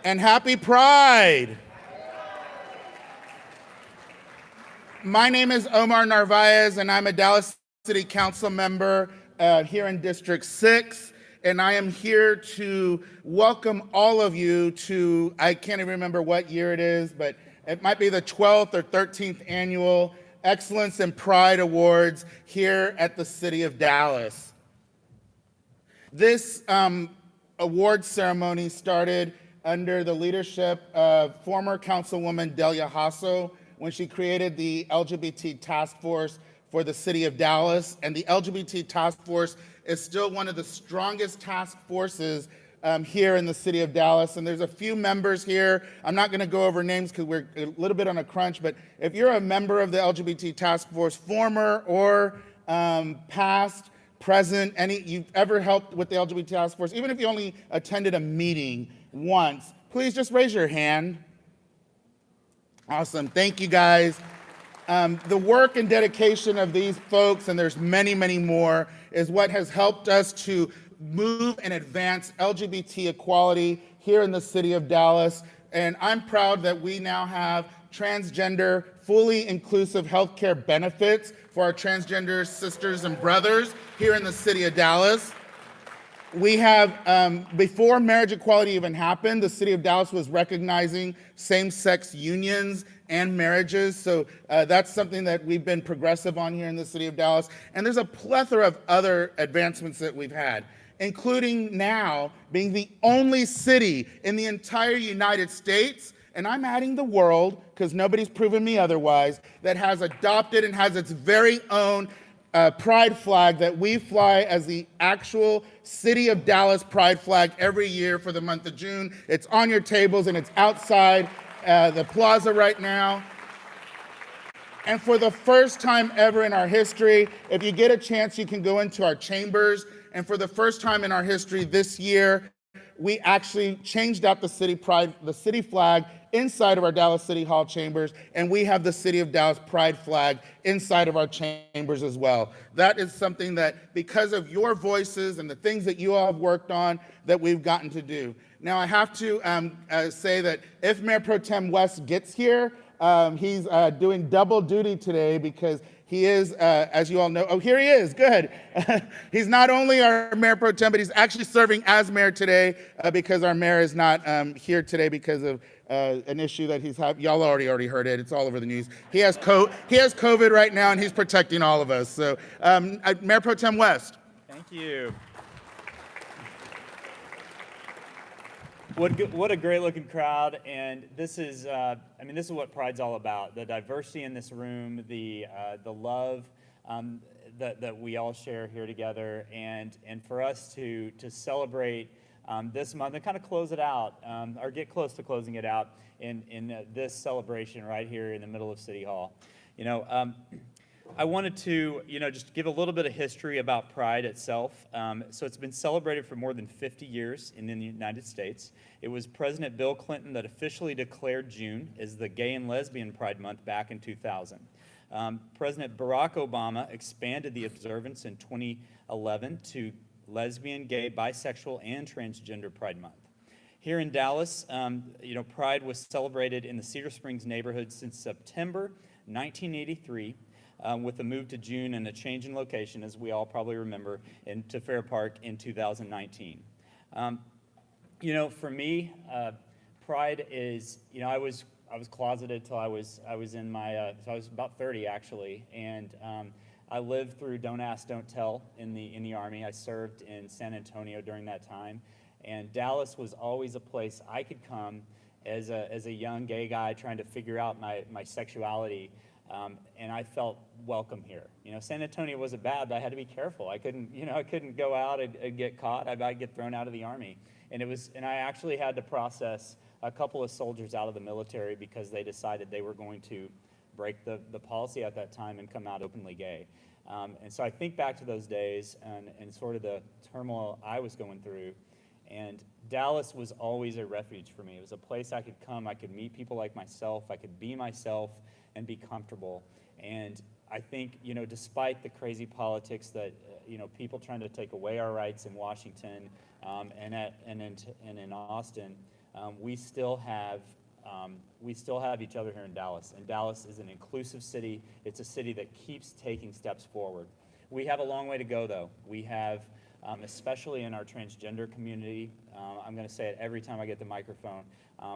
And happy Pride. My name is Omar Narvaez, and I'm a Dallas City Council member here in District 6. And I am here to welcome all of you to, I can't even remember what year it is, but it might be the 12th or 13th annual Excellence in Pride Awards here at the City of Dallas. This award ceremony started under the leadership of former Councilwoman Delia Hasso when she created the LGBT Task Force for the City of Dallas. And the LGBT Task Force is still one of the strongest task forces here in the City of Dallas. And there's a few members here. I'm not gonna go over names because we're a little bit on a crunch, but if you're a member of the LGBT Task Force, former or past, present, any you've ever helped with the LGBT Task Force, even if you only attended a meeting once, please just raise your hand. Awesome, thank you guys. The work and dedication of these folks, and there's many, many more, is what has helped us to move and advance LGBT equality here in the City of Dallas. And I'm proud that we now have transgender, fully inclusive healthcare benefits for our transgender sisters and brothers here in the City of Dallas. We have, before marriage equality even happened, the City of Dallas was recognizing same-sex unions and marriages. So that's something that we've been progressive on here in the City of Dallas. And there's a plethora of other advancements that we've had, including now being the only city in the entire United States, and I'm adding the world because nobody's proven me otherwise, that has adopted and has its very own pride flag that we fly as the actual City of Dallas pride flag every year for the month of June. It's on your tables and it's outside the plaza right now. And for the first time ever in our history, if you get a chance, you can go into our chambers. And for the first time in our history this year, we actually changed out the city flag inside of our Dallas City Hall chambers, and we have the City of Dallas pride flag inside of our chambers as well. That is something that, because of your voices and the things that you all have worked on, that we've gotten to do. Now, I have to say that if Mayor Pro Tem West gets here, he's doing double duty today because he is, as you all know, oh, here he is, good. He's not only our Mayor Pro Tem, but he's actually serving as mayor today because our mayor is not here today because of an issue that he's having. Y'all already heard it, it's all over the news. He has COVID right now and he's protecting all of us. So Mayor Pro Tem West. Thank you. What a great looking crowd, and this is, this is what Pride's all about. The diversity in this room, the love that we all share here together, and for us to celebrate this month and kind of close it out, or get close to closing it out in this celebration right here in the middle of City Hall. I wanted to, just give a little bit of history about Pride itself. So it's been celebrated for more than 50 years in the United States. It was President Bill Clinton that officially declared June as the Gay and Lesbian Pride Month back in 2000. President Barack Obama expanded the observance in 2011 to lesbian, gay, bisexual, and transgender Pride Month. Here in Dallas, Pride was celebrated in the Cedar Springs neighborhood since September 1983. With a move to June and a change in location, as we all probably remember, to Fair Park in 2019. For me, Pride is, I was closeted till I was in my, so I was about 30 actually, and I lived through Don't Ask, Don't Tell in the Army. I served in San Antonio during that time, and Dallas was always a place I could come as a young gay guy trying to figure out my sexuality. And I felt welcome here. San Antonio wasn't bad, but I had to be careful. I couldn't go out and get caught. I'd get thrown out of the Army. And I actually had to process a couple of soldiers out of the military because they decided they were going to break the policy at that time and come out openly gay. And so I think back to those days and sort of the turmoil I was going through. And Dallas was always a refuge for me. It was a place I could come, I could meet people like myself, I could be myself and be comfortable. And I think, despite the crazy politics that, people trying to take away our rights in Washington and in Austin, we still have each other here in Dallas, and Dallas is an inclusive city. It's a city that keeps taking steps forward. We have a long way to go, though. We have, especially in our transgender community, I'm going to say it every time I get the microphone,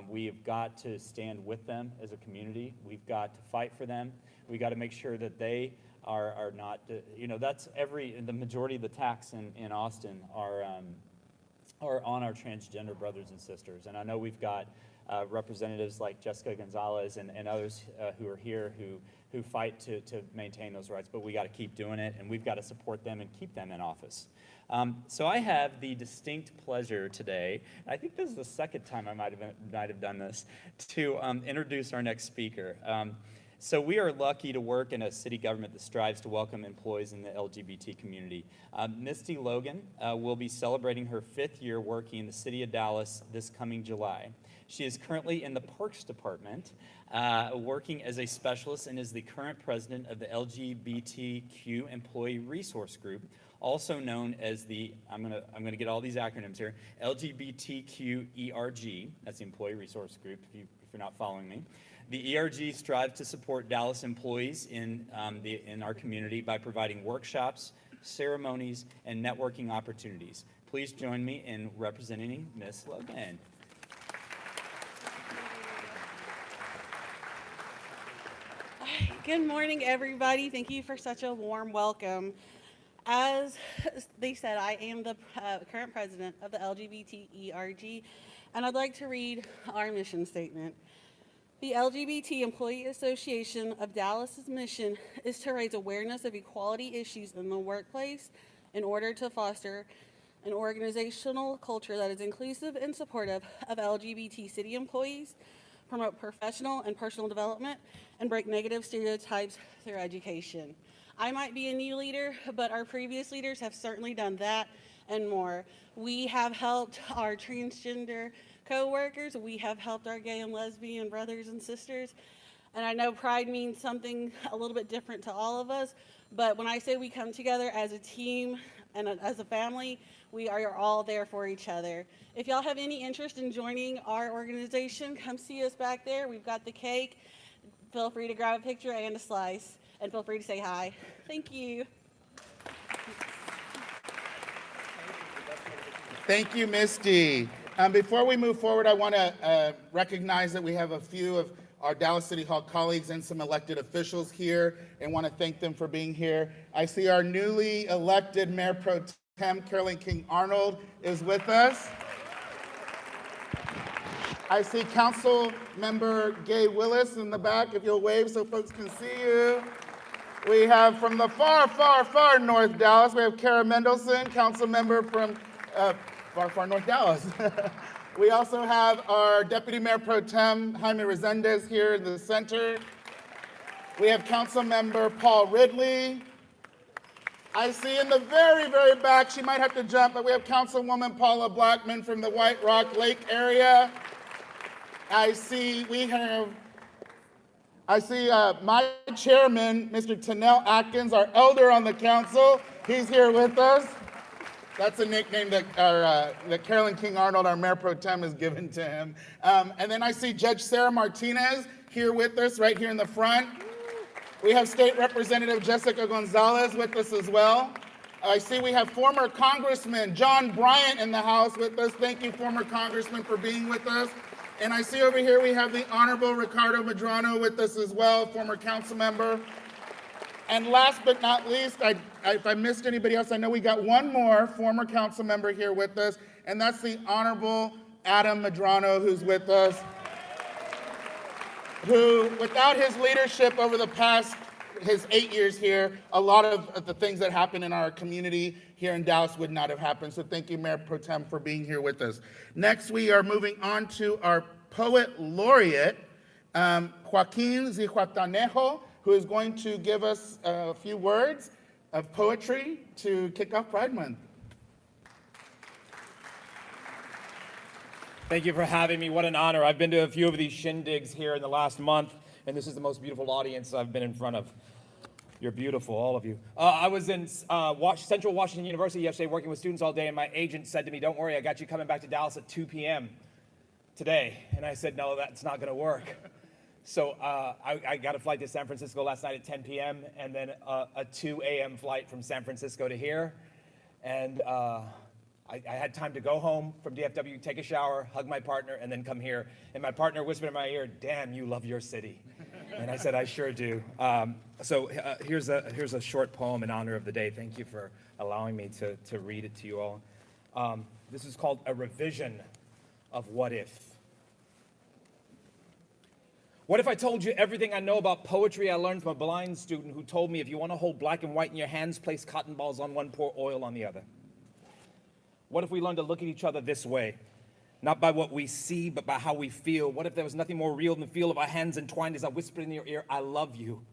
we have got to stand with them as a community. We've got to fight for them. We've got to make sure that they are not, that's the majority of the attacks in Austin are on our transgender brothers and sisters. And I know we've got representatives like Jessica Gonzalez and others who are here who fight to maintain those rights, but we got to keep doing it, and we've got to support them and keep them in office. So I have the distinct pleasure today, I think this is the second time I might have done this, to introduce our next speaker. So we are lucky to work in a city government that strives to welcome employees in the LGBT community. Misty Logan will be celebrating her 5th year working in the city of Dallas this coming July. She is currently in the Parks Department, working as a specialist, and is the current president of the LGBTQ Employee Resource Group, also known as the, I'm gonna get all these acronyms here, LGBTQ-ERG, that's the Employee Resource Group, if you're not following me. The ERG strives to support Dallas employees in our community by providing workshops, ceremonies, and networking opportunities. Please join me in representing Ms. Logan. Good morning, everybody. Thank you for such a warm welcome. As they said, I am the current president of the LGBT-ERG, and I'd like to read our mission statement. The LGBT Employee Association of Dallas's mission is to raise awareness of equality issues in the workplace in order to foster an organizational culture that is inclusive and supportive of LGBT city employees, promote professional and personal development, and break negative stereotypes through education. I might be a new leader, but our previous leaders have certainly done that and more. We have helped our transgender co-workers, we have helped our gay and lesbian brothers and sisters, and I know pride means something a little bit different to all of us, but when I say we come together as a team and as a family, we are all there for each other. If y'all have any interest in joining our organization, come see us back there. We've got the cake. Feel free to grab a picture and a slice, and feel free to say hi. Thank you. Thank you, Misty. Before we move forward, I want to recognize that we have a few of our Dallas City Hall colleagues and some elected officials here, and want to thank them for being here. I see our newly elected Mayor Pro Tem, Carolyn King Arnold, is with us. I see Council Member Gay Willis in the back, if you'll wave so folks can see you. We have from the far, far, far North Dallas, we have Kara Mendelson, Council Member from far, far North Dallas. We also have our Deputy Mayor Pro Tem, Jaime Resendez, here in the center. We have Council Member Paul Ridley. I see in the very, very back, she might have to jump, but we have Councilwoman Paula Blackman from the White Rock Lake area. I see my chairman, Mr. Tanel Atkins, our elder on the council. He's here with us. That's a nickname that Carolyn King Arnold, our Mayor Pro Tem, has given to him. And then I see Judge Sarah Martinez here with us, right here in the front. We have State Representative Jessica Gonzalez with us as well. I see we have former Congressman John Bryant in the house with us. Thank you, former Congressman, for being with us. And I see over here we have the Honorable Ricardo Medrano with us as well, former council member. And last but not least, if I missed anybody else, I know we got one more former council member here with us, and that's the Honorable Adam Medrano, who's with us, who, without his leadership over the past, his 8 years here, a lot of the things that happen in our community here in Dallas would not have happened. So thank you, Mayor Pro Tem, for being here with us. Next, we are moving on to our Poet Laureate, Joaquin Zihuatanejo, who is going to give us a few words of poetry to kick off Pride Month. Thank you for having me. What an honor. I've been to a few of these shindigs here in the last month, and this is the most beautiful audience I've been in front of. You're beautiful, all of you. I was in Central Washington University yesterday working with students all day, and my agent said to me, "Don't worry, I got you coming back to Dallas at 2 p.m. today. And I said, no, that's not going to work. So I got a flight to San Francisco last night at 10 p.m. and then a 2 a.m. flight from San Francisco to here. And I had time to go home from DFW, take a shower, hug my partner, and then come here. And my partner whispered in my ear, damn, you love your city. And I said, I sure do. Here's a short poem in honor of the day. Thank you for allowing me to read it to you all. This is called A Revision of What If. What if I told you everything I know about poetry I learned from a blind student who told me if you want to hold black and white in your hands, place cotton balls on one, pour oil on the other? What if we learned to look at each other this way? Not by what we see, but by how we feel. What if there was nothing more real than the feel of our hands entwined as I whispered in your ear, I love you?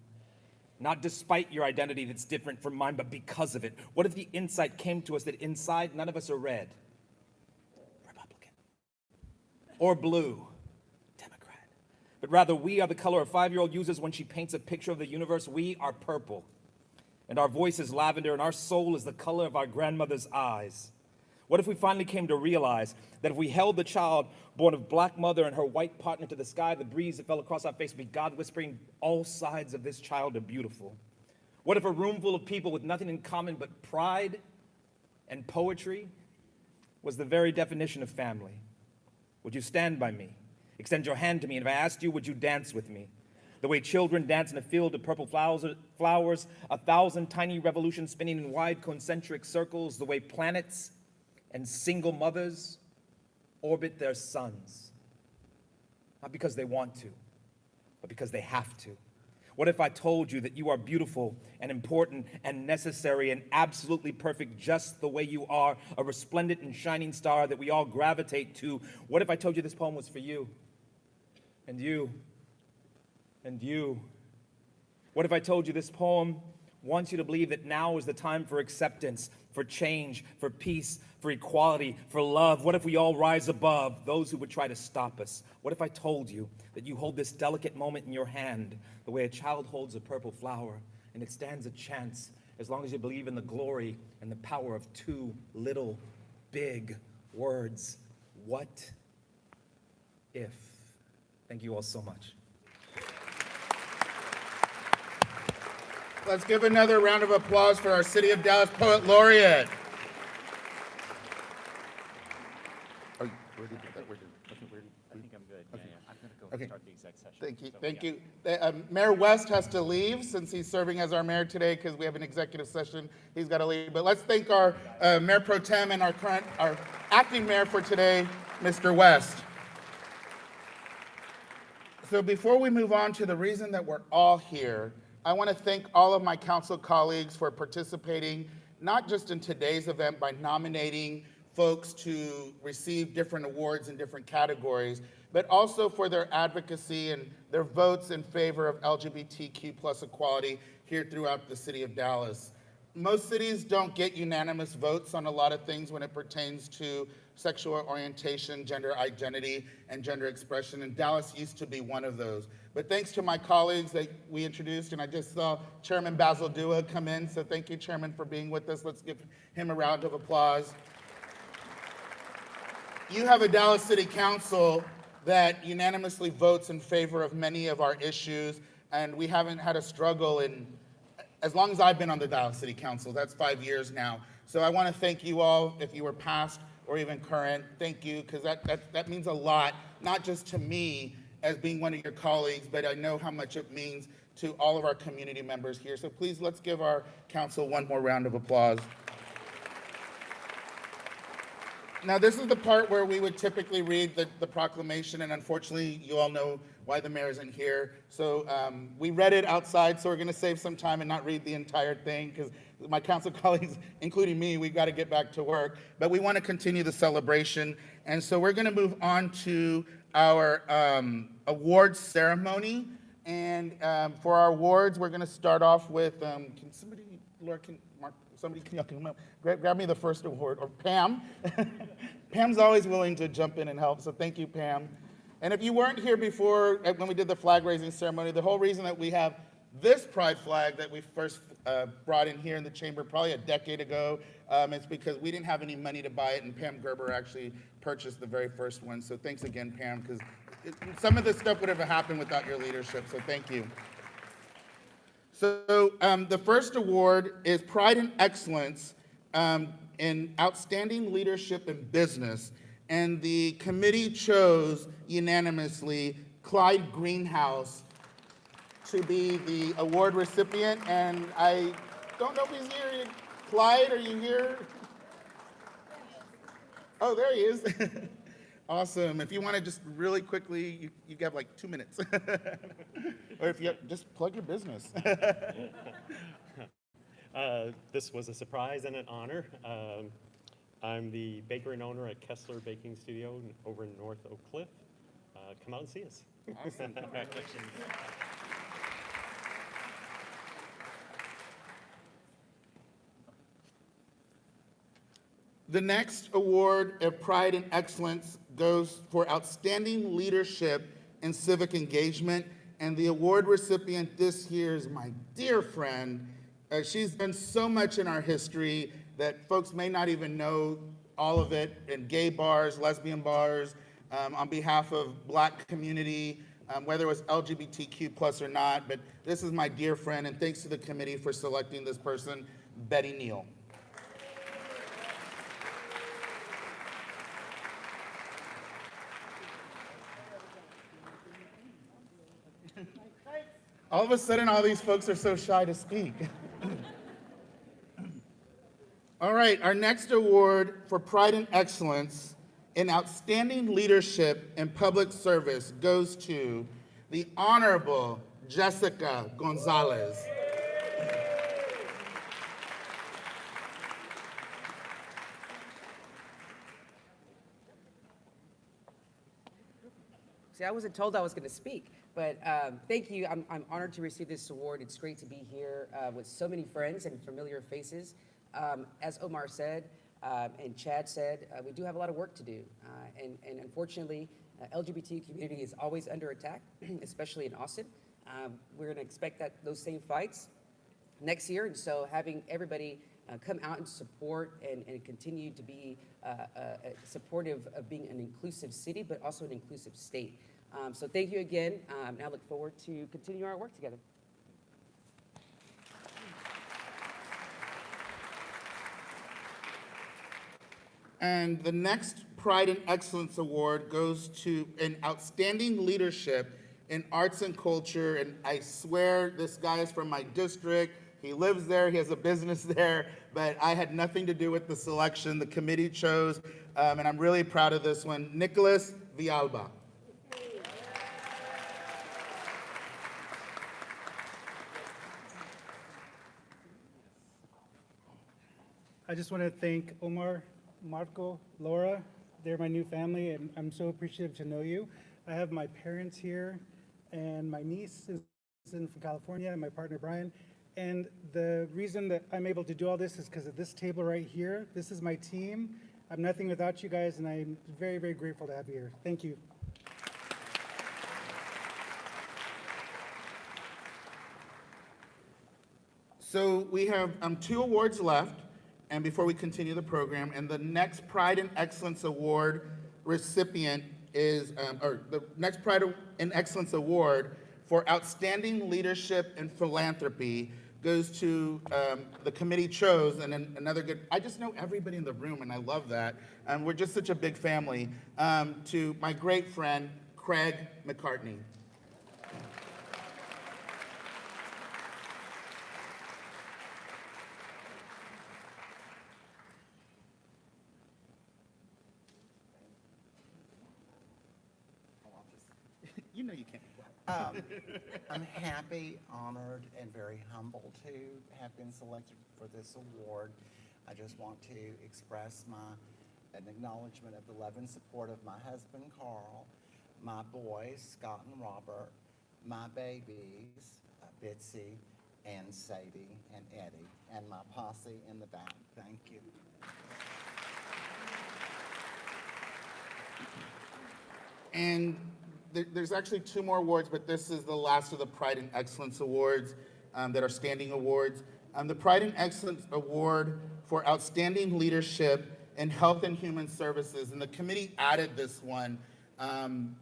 Not despite your identity that's different from mine, but because of it. What if the insight came to us that inside none of us are red, Republican, or blue, Democrat, but rather we are the color a 5-year-old uses when she paints a picture of the universe. We are purple, and our voice is lavender, and our soul is the color of our grandmother's eyes. What if we finally came to realize that if we held the child born of black mother and her white partner to the sky, the breeze that fell across our face would be God whispering, all sides of this child are beautiful? What if a room full of people with nothing in common but pride and poetry was the very definition of family? Would you stand by me, extend your hand to me, and if I asked you, would you dance with me? The way children dance in a field of purple flowers, 1,000 tiny revolutions spinning in wide concentric circles, the way planets and single mothers orbit their sons, not because they want to, but because they have to. What if I told you that you are beautiful and important and necessary and absolutely perfect just the way you are, a resplendent and shining star that we all gravitate to? What if I told you this poem was for you, and you, and you? What if I told you this poem wants you to believe that now is the time for acceptance, for change, for peace, for equality, for love? What if we all rise above those who would try to stop us? What if I told you that you hold this delicate moment in your hand the way a child holds a purple flower, and it stands a chance as long as you believe in the glory and the power of 2 little big words? What if? Thank you all so much. Let's give another round of applause for our City of Dallas Poet Laureate. Oh, where did that? I think I'm good. Okay. Yeah. I'm going to go Okay. start the exec session. Thank you, So, thank yeah. you. Mayor West has to leave since he's serving as our mayor today because we have an executive session. He's got to leave. But let's thank our Mayor Pro Tem and our acting mayor for today, Mr. West. So before we move on to the reason that we're all here, I want to thank all of my council colleagues for participating, not just in today's event by nominating folks to receive different awards in different categories, but also for their advocacy and their votes in favor of LGBTQ plus equality here throughout the city of Dallas. Most cities don't get unanimous votes on a lot of things when it pertains to sexual orientation, gender identity, and gender expression, and Dallas used to be one of those. But thanks to my colleagues that we introduced, and I just saw Chairman Basil Dua come in, so thank you, Chairman, for being with us. Let's give him a round of applause. You have a Dallas City Council that unanimously votes in favor of many of our issues, and we haven't had a struggle in, as long as I've been on the Dallas City Council, that's 5 years now. So I want to thank you all, if you were past or even current, thank you, because that means a lot, not just to me as being one of your colleagues, but I know how much it means to all of our community members here. So please, let's give our council one more round of applause. Now, this is the part where we would typically read the proclamation, and unfortunately, you all know why the mayor isn't here. So we read it outside, so we're gonna save some time and not read the entire thing, because my council colleagues, including me, we've got to get back to work. But we want to continue the celebration, and so we're gonna move on to our awards ceremony. And for our awards, we're gonna start off with, can somebody, Laura, somebody can come up, grab me the first award, or Pam. Pam's always willing to jump in and help, so thank you, Pam. And if you weren't here before, when we did the flag raising ceremony, the whole reason that we have This pride flag that we first brought in here in the chamber probably a decade ago, it's because we didn't have any money to buy it, and Pam Gerber actually purchased the very first one. So thanks again, Pam, because some of this stuff would have happened without your leadership, so thank you. So the first award is Pride and Excellence in Outstanding Leadership in Business, and the committee chose unanimously Clyde Greenhouse to be the award recipient, and I don't know if he's here. Clyde, are you here? Oh, there he is. Awesome. If you want to just really quickly, you have like 2 minutes. Or if you just plug your business. This was a surprise and an honor. I'm the baker and owner at Kessler Baking Studio over in North Oak Cliff. Come out and see us. Awesome. Congratulations. The next award of Pride and Excellence goes for Outstanding Leadership in Civic Engagement, and the award recipient this year is my dear friend. She's done so much in our history that folks may not even know all of it, in gay bars, lesbian bars, on behalf of Black community, whether it was LGBTQ plus or not, but this is my dear friend, and thanks to the committee for selecting this person, Betty Neal. All of a sudden, all these folks are so shy to speak. All right, our next award for Pride and Excellence in Outstanding Leadership in Public Service goes to the Honorable Jessica Gonzalez. See, I wasn't told I was going to speak, but thank you. I'm honored to receive this award. It's great to be here with so many friends and familiar faces. As Omar said, and Chad said, we do have a lot of work to do. And unfortunately, LGBT community is always under attack, especially in Austin. We're going to expect those same fights next year. And so having everybody come out and support and continue to be supportive of being an inclusive city, but also an inclusive state. So thank you again, and I look forward to continue our work together. And the next Pride and Excellence Award goes to an Outstanding Leadership in Arts and Culture, and I swear this guy is from my district. He lives there, he has a business there, but I had nothing to do with the selection. The committee chose, and I'm really proud of this one, Nicholas Villalba. I just want to thank Omar, Marco, Laura. They're my new family, and I'm so appreciative to know you. I have my parents here, and my niece is from California, and my partner, Brian. And the reason that I'm able to do all this is because of this table right here. This is my team. I'm nothing without you guys, and I'm very, very grateful to have you here. Thank you. So we have 2 awards left, and before we continue the program, and the next Pride and Excellence Award recipient is, or the next Pride and Excellence Award for Outstanding Leadership in Philanthropy goes to the committee chose, and then another good, I just know everybody in the room, and I love that. And we're just such a big family, to my great friend, Craig McCartney. You know you can't. I'm happy, honored, and very humbled to have been selected for this award. I just want to express an acknowledgement of the love and support of my husband, Carl, my boys, Scott and Robert, my babies, Bitsy and Sadie and Eddie, and my posse in the back. Thank you. And there's actually 2 more awards, but this is the last of the Pride and Excellence Awards. that are standing awards. The Pride and Excellence Award for Outstanding Leadership in Health and Human Services, and the committee added this one,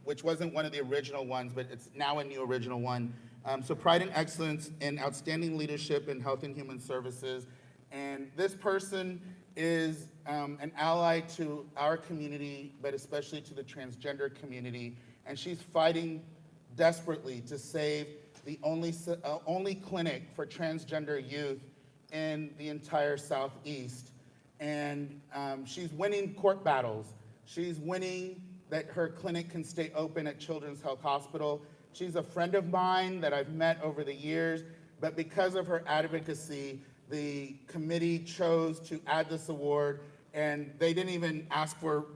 which wasn't one of the original ones, but it's now a new original one. So Pride and Excellence in Outstanding Leadership in Health and Human Services. And this person is an ally to our community, but especially to the transgender community. And she's fighting desperately to save the only clinic for transgender youth in the entire Southeast. And she's winning court battles. She's winning that her clinic can stay open at Children's Health Hospital. She's a friend of mine that I've met over the years, but because of her advocacy, the committee chose to add this award, and they didn't even ask for,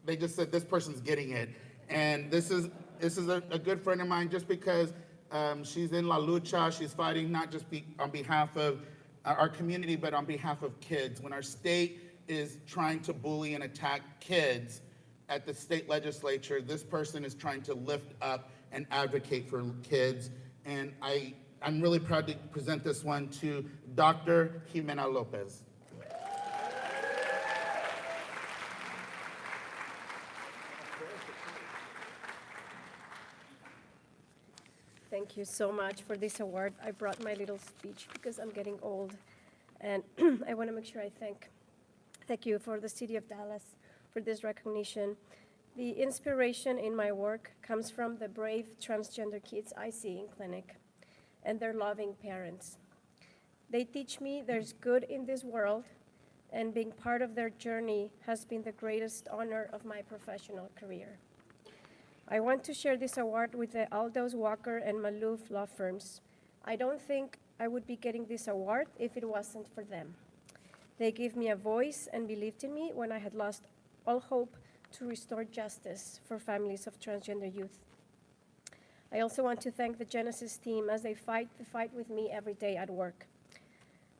they just said this person's getting it. And this is a good friend of mine just because she's in La Lucha. She's fighting not just on behalf of our community, but on behalf of kids. When our state is trying to bully and attack kids at the state legislature, this person is trying to lift up and advocate for kids. And I'm really proud to present this one to Dr. Jimena Lopez. Thank you so much for this award. I brought my little speech because I'm getting old, and I want to make sure I thank you for the City of Dallas for this recognition. The inspiration in my work comes from the brave transgender kids I see in clinic and their loving parents. They teach me there's good in this world, and being part of their journey has been the greatest honor of my professional career. I want to share this award with the Aldous Walker and Maloof law firms. I don't think I would be getting this award if it wasn't for them. They gave me a voice and believed in me when I had lost all hope to restore justice for families of transgender youth. I also want to thank the Genesis team as they fight the fight with me every day at work.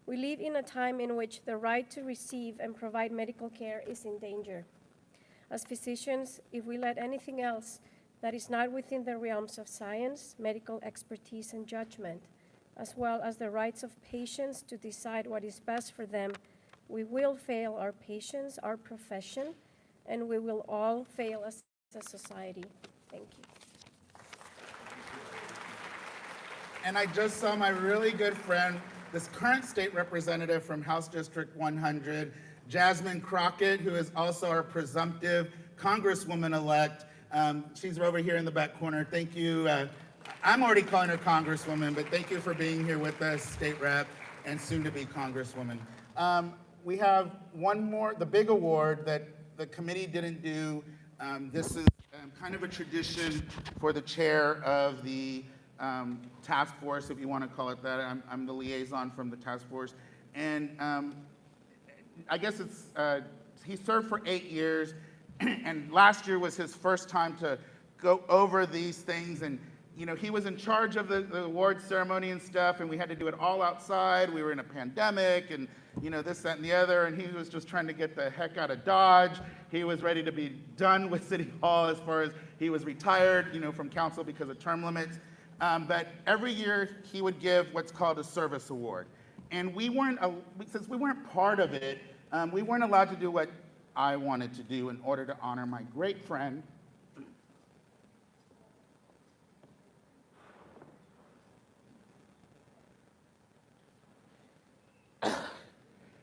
We live in a time in which the right to receive and provide medical care is in danger. As physicians, if we let anything else that is not within the realms of science, medical expertise, and judgment, as well as the rights of patients to decide what is best for them, we will fail our patients, our profession, and we will all fail as a society. Thank you. And I just saw my really good friend, this current state representative from House District 100, Jasmine Crockett, who is also our presumptive Congresswoman-elect. She's over here in the back corner. Thank you. I'm already calling her Congresswoman, but thank you for being here with us, State Rep, and soon to be Congresswoman. We have one more, the big award that the committee didn't do. This is kind of a tradition for the chair of the task force, if you want to call it that. I'm the liaison from the task force. And I guess it's, he served for 8 years, and last year was his first time to go over these things. And, you know, he was in charge of the award ceremony and stuff, and we had to do it all outside. We were in a pandemic, and, you know, this, that, and the other, and he was just trying to get the heck out of Dodge. He was ready to be done with City Hall as far as he was retired, you know, from council because of term limits. But every year he would give what's called a service award. And we weren't, since we weren't part of it, we weren't allowed to do what I wanted to do in order to honor my great friend,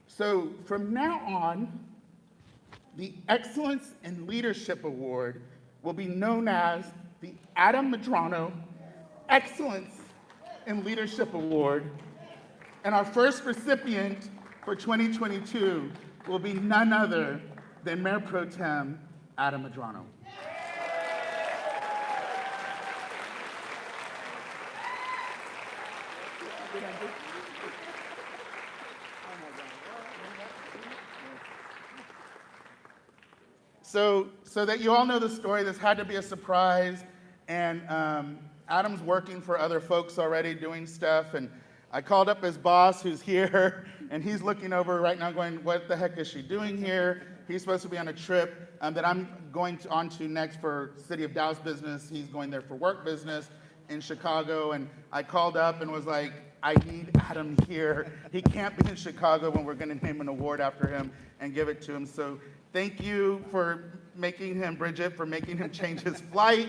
so from now on, the Excellence in Leadership Award will be known as the Adam Medrano Excellence in Leadership Award. And our first recipient for 2022 will be none other than Mayor Pro Tem Adam Medrano. So that you all know the story, this had to be a surprise, and Adam's working for other folks already doing stuff, and I called up his boss who's here, and he's looking over right now going, what the heck is she doing here? He's supposed to be on a trip that I'm going on to next for City of Dallas business. He's going there for work business, in Chicago, and I called up and was like, I need Adam here. He can't be in Chicago when we're going to name an award after him and give it to him. So thank you for making him, Bridget, for making him change his flight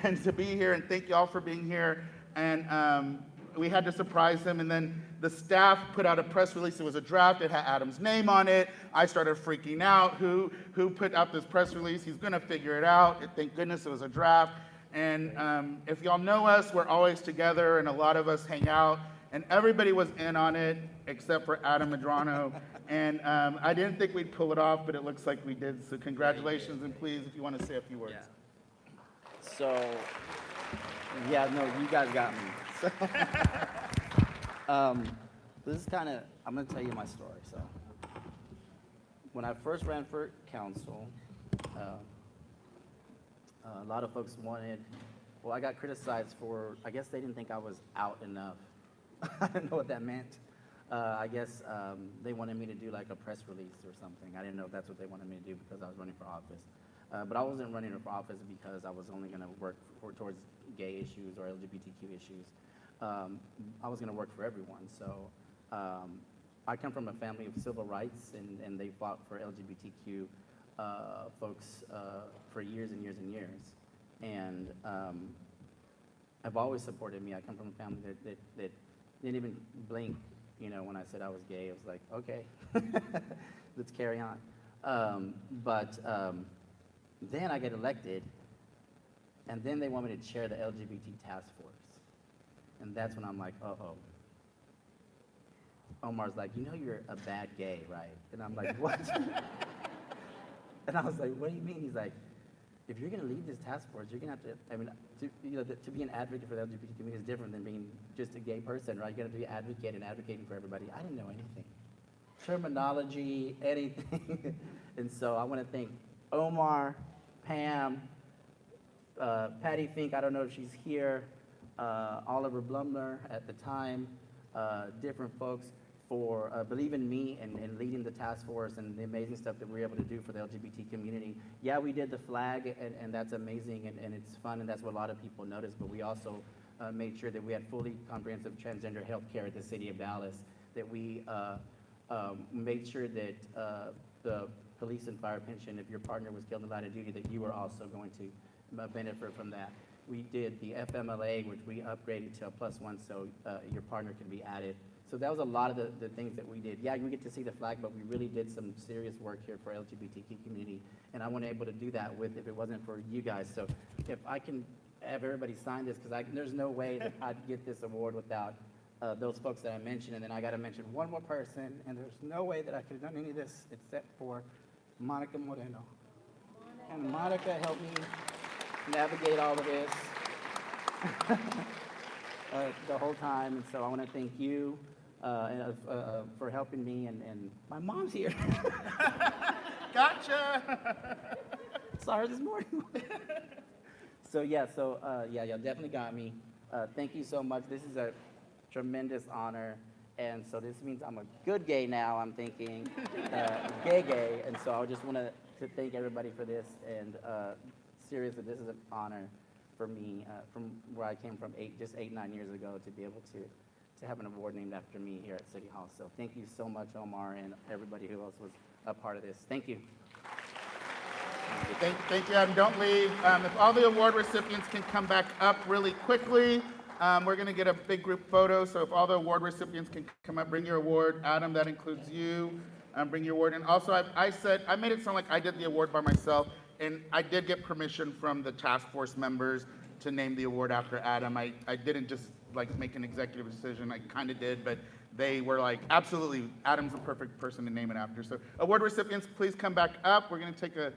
and to be here, and thank y'all for being here. And we had to surprise him, and then the staff put out a press release. It was a draft. It had Adam's name on it. I started freaking out. Who put out this press release? He's going to figure it out. Thank goodness it was a draft. And if y'all know us, we're always together, and a lot of us hang out. And everybody was in on it except for Adam Medrano. And I didn't think we'd pull it off, but it looks like we did. So congratulations, and please, if you want to say a few words. So, yeah, no, you guys got me. This is kind of, I'm going to tell you my story. So, when I first ran for council, a lot of folks wanted, well, I got criticized for, I guess they didn't think I was out enough. I didn't know what that meant. I guess they wanted me to do like a press release or something. I didn't know if that's what they wanted me to do because I was running for office. But I wasn't running for office because I was only going to work towards gay issues or LGBTQ issues. I was going to work for everyone. So I come from a family of civil rights, and they fought for LGBTQ folks for years and years and years. And have always supported me. I come from a family that didn't even blink, you know, when I said I was gay. It was like, okay, let's carry on. But then I get elected, and then they want me to chair the LGBT task force. And that's when I'm like, uh-oh. Omar's like, you know you're a bad gay, right? And I'm like, what? And I was like, what do you mean? He's like, if you're going to lead this task force, you're going to have to, I mean, to be an advocate for the LGBT community is different than being just a gay person, right? You're going to be an advocate and advocating for everybody. I didn't know anything. Terminology, anything. And so I want to thank Omar, Pam, Patty Fink, I don't know if she's here, Oliver Blumler at the time, different folks for believing in me and leading the task force and the amazing stuff that we were able to do for the LGBT community. Yeah, we did the flag, and that's amazing, and it's fun, and that's what a lot of people noticed, but we also made sure that we had fully comprehensive transgender health care at the city of Dallas, that we made sure that the police and fire pension, if your partner was killed in the line of duty, that you were also going to benefit from that. We did the FMLA, which we upgraded to a +1, so your partner can be added. So that was a lot of the things that we did. Yeah, we get to see the flag, but we really did some serious work here for LGBTQ community, and I wasn't able to do that if it wasn't for you guys. So if I can have everybody sign this, because there's no way that I'd get this award without those folks that I mentioned, and then I got to mention one more person, and there's no way that I could have done any of this except for Monica Moreno. And Monica helped me navigate all of this the whole time, and so I want to thank you for helping me, and my mom's here. Gotcha. Saw her this morning. So yeah, y'all definitely got me. Thank you so much. This is a tremendous honor, and so this means I'm a good gay now, I'm thinking, gay, and so I just want to thank everybody for this, and seriously, this is an honor for me, from where I came from 9 years ago, to be able to have an award named after me here at City Hall. So thank you so much, Omar, and everybody who else was a part of this. Thank you. Thank you, Adam. Don't leave. If all the award recipients can come back up really quickly, we're going to get a big group photo. So if all the award recipients can come up, bring your award. Adam, that includes you. Bring your award. And also, I made it sound like I did the award by myself, and I did get permission from the task force members to name the award after Adam. I didn't just like make an executive decision. I kind of did, but they were like, absolutely, Adam's the perfect person to name it after. So award recipients, please come back up. We're going to take a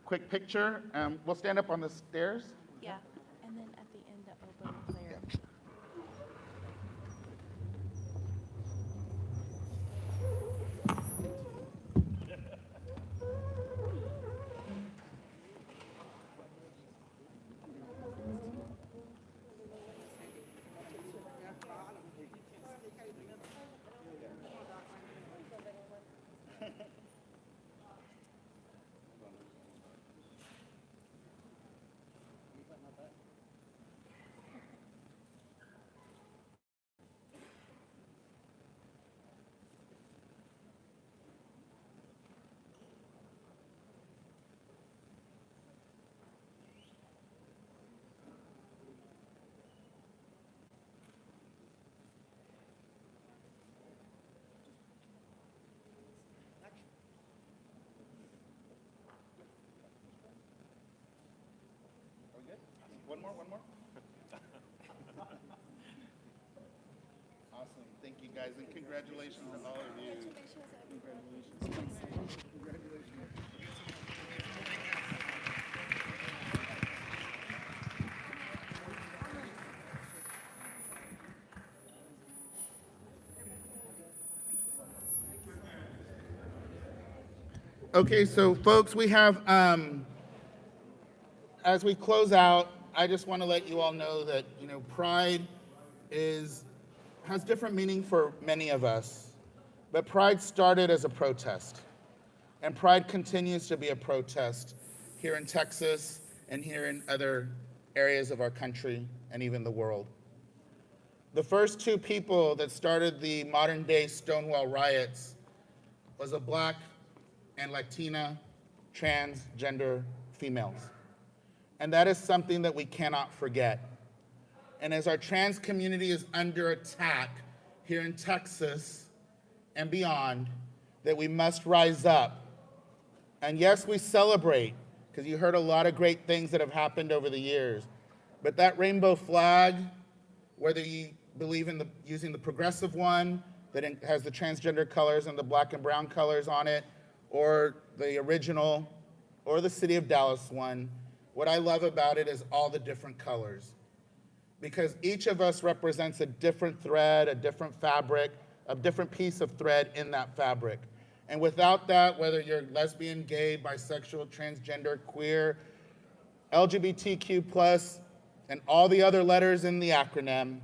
quick picture. We'll stand up on the stairs. Yeah, and then at the end, the oboe player. One more. Awesome. Thank you, guys, and congratulations to all of you. Okay, so folks, we have, as we close out, I just want to let you all know that, Pride has different meaning for many of us, but Pride started as a protest, and Pride continues to be a protest here in Texas and here in other areas of our country and even the world. The first two people that started the modern-day Stonewall riots was a Black and Latina transgender females. And that is something that we cannot forget. And as our trans community is under attack here in Texas and beyond, that we must rise up. And yes, we celebrate, because you heard a lot of great things that have happened over the years. But that rainbow flag, whether you believe in using the progressive one that has the transgender colors and the black and brown colors on it, or the original, or the City of Dallas one, what I love about it is all the different colors. Because each of us represents a different thread, a different fabric, a different piece of thread in that fabric. And without that, whether you're lesbian, gay, bisexual, transgender, queer, LGBTQ+, and all the other letters in the acronym,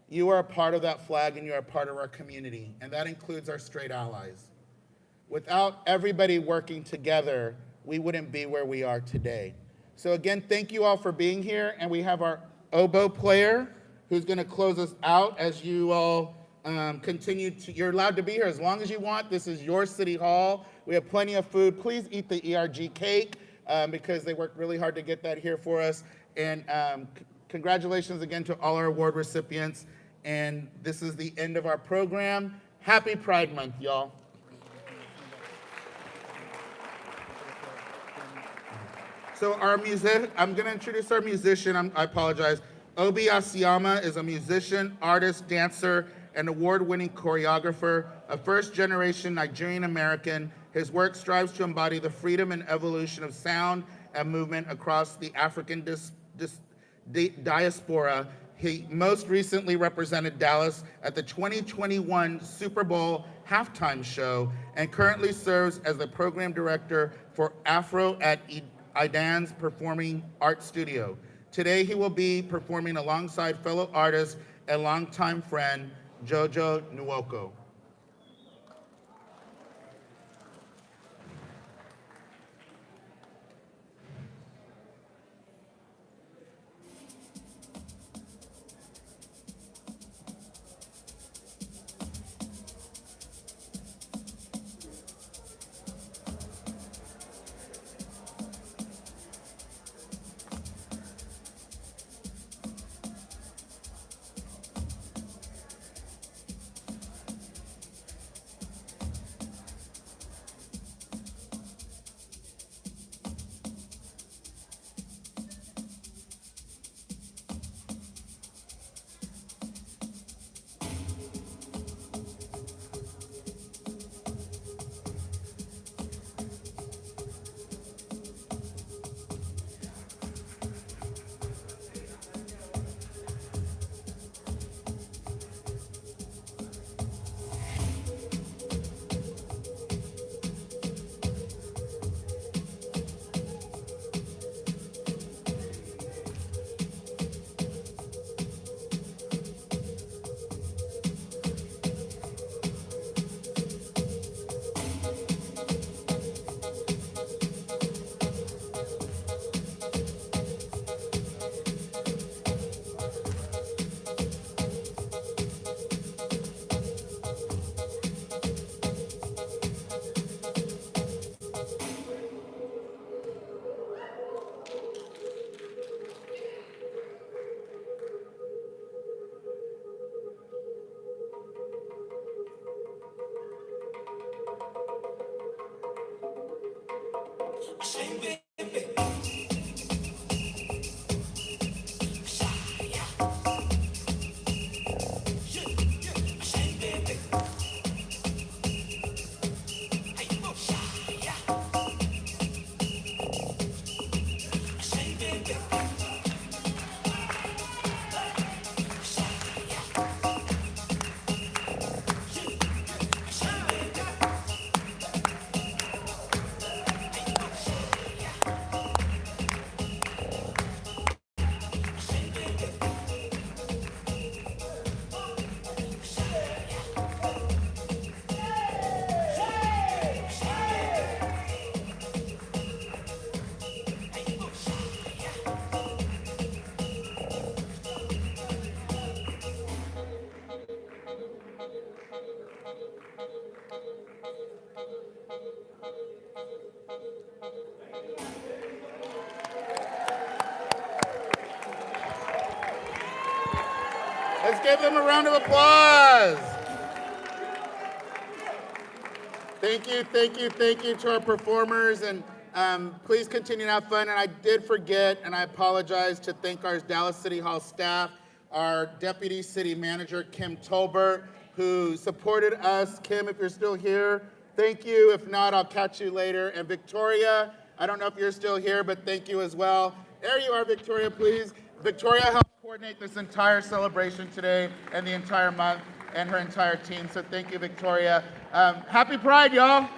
you are a part of that flag and you are a part of our community. And that includes our straight allies. Without everybody working together, we wouldn't be where we are today. So again, thank you all for being here. And we have our oboe player who's gonna close us out as you all continue to, you're allowed to be here as long as you want. This is your city hall. We have plenty of food. Please eat the ERG cake because they worked really hard to get that here for us. And congratulations again to all our award recipients. And this is the end of our program. Happy Pride Month, y'all. So I'm gonna introduce our musician. I apologize. Obi Asiyama is a musician, artist, dancer, and award-winning choreographer, a first-generation Nigerian-American. His work strives to embody the freedom and evolution of sound and movement across the African diaspora. He most recently represented Dallas at the 2021 Super Bowl halftime show and currently serves as the program director for Afro at Idan's Performing Arts Studio. Today he will be performing alongside fellow artist and longtime friend, Jojo Nwoko. Let's give them a round of applause. Thank you to our performers, and please continue to have fun. And I did forget, and I apologize, to thank our Dallas City Hall staff, our Deputy City Manager, Kim Tolbert, who supported us. Kim, if you're still here, thank you. If not, I'll catch you later. And Victoria, I don't know if you're still here, but thank you as well. There you are, Victoria, please. Victoria helped coordinate this entire celebration today and the entire month, and her entire team. So thank you, Victoria. Happy Pride, y'all.